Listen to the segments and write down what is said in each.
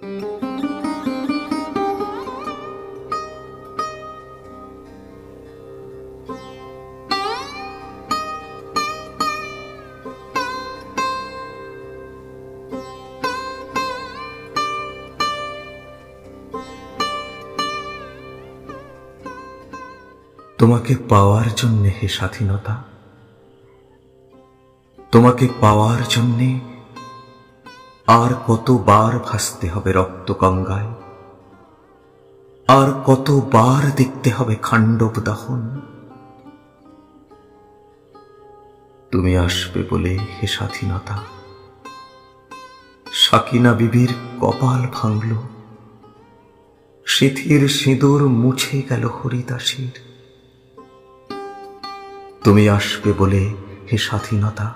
তোমাকে পাওয়ার জন্যে হে স্বাধীনতা, তোমাকে পাওয়ার জন্যে আর কতবার ভাসতে হবে রক্ত গঙ্গায়, আর কতবার দেখতে হবে খাণ্ডব দহন। তুমি আসবে বলে হে স্বাধীনতা, সাকিনা বিবির কপাল ভাঙল, সিথির সিঁদুর মুছে গেল হরিদাসীর। তুমি আসবে বলে হে স্বাধীনতা,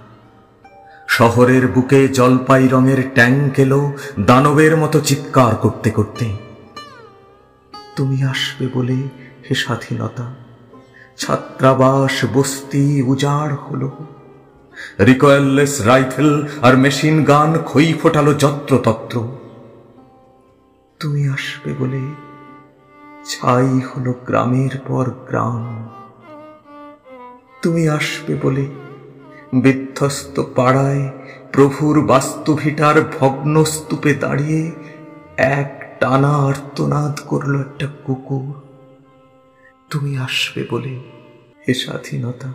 শহরের বুকে জলপাই রঙের ট্যাঙ্ক এলো দানবের মতো চিৎকার করতে করতে। তুমি আসবে বলে হে স্বাধীনতা, ছাত্রাবাস বস্তি উজাড় হলো, রিকয়েললেস রাইফেল আর মেশিন গান খই ফোটালো যত্রতত্র। তুমি আসবে বলে ছাই হলো গ্রামের পর গ্রাম। তুমি আসবে বলে বিধ্বস্ত পাড়ায় প্রভুর বাস্তুভিটার ভগ্ন স্তূপে দাঁড়িয়ে এক টানা আর্তনাদ করল একটা কুকুর। তুমি আসবে বলে হে স্বাধীনতা,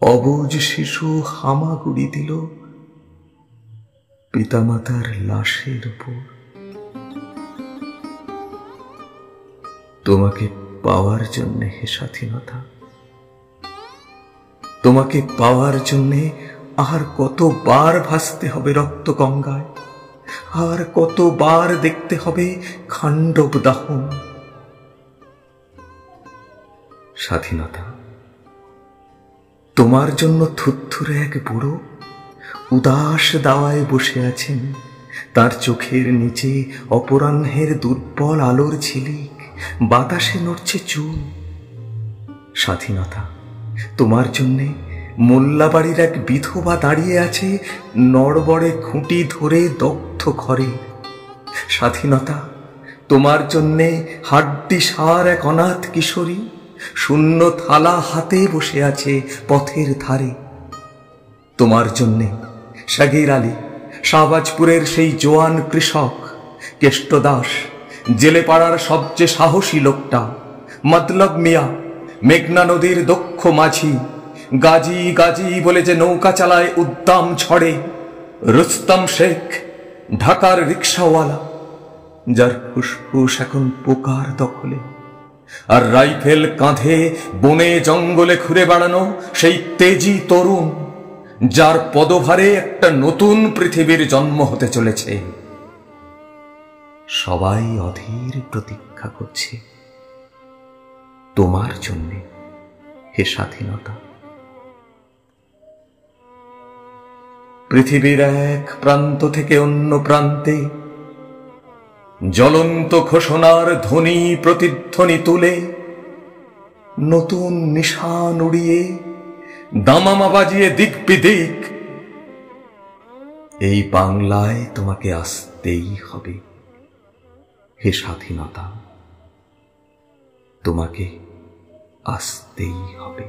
অবুঝ শিশু হামাগুড়ি দিল পিতামাতার লাশের উপর। তোমাকে পাওয়ার জন্যে হে স্বাধীনতা, তোমাকে পাওয়ার জন্যে আর কতবার ভাসতে হবে রক্ত গঙ্গায়, আর কতবার দেখতে হবে খাণ্ডব দাহন। স্বাধীনতা, তোমার জন্য থুরথুরে এক বুড়ো উদাস দাওয়ায় বসে আছেন, তার চোখের নিচে অপরাহ্নের দুর্বল আলোর ঝিলিক, বাতাসে নড়ছে চুল। স্বাধীনতা, তোমার জন্যে মোল্লাবাড়ির এক বিধবা দাঁড়িয়ে আছে নড়বড়ে খুঁটি ধরে দগ্ধ ঘরে। স্বাধীনতা, তোমার জন্যে হাড্ডি সার এক অনাথ কিশোরী শূন্য থালা হাতে বসে আছে পথের ধারে। তোমার জন্যে শাগির আলী, শাহবাজপুরের সেই জোয়ান কৃষক, কেষ্টদাস, জেলে পাড়ার সবচেয়ে সাহসী লোকটা, মতলব মিয়া, মেঘনা নদীর দক্ষ মাঝি, গাজী গাজী বলে যে নৌকা চালায় উদ্দাম ঝড়ে, রুস্তম শেখ, ঢাকার রিক্সাওয়ালা, যার ফুসফুস এখন পোকার দখলে, আর রাইফেল কাঁধে বনে জঙ্গলে ঘুরে বেড়ানো সেই তেজি তরুণ, যার পদভারে একটা নতুন পৃথিবীর জন্ম হতে চলেছে। সবাই অধীর প্রতীক্ষা করছে তোমার জন্যে হে স্বাধীনতা। পৃথিবীর এক প্রান্ত থেকে অন্য প্রান্তে জ্বলন্ত ঘোষণার ধ্বনি প্রতিধ্বনি তুলে নতুন নিশান উড়িয়ে দামামা বাজিয়ে দিক বিদিক এই বাংলায় তোমাকে আসতেই হবে হে স্বাধীনতা, তোমাকে আসতেই হবে।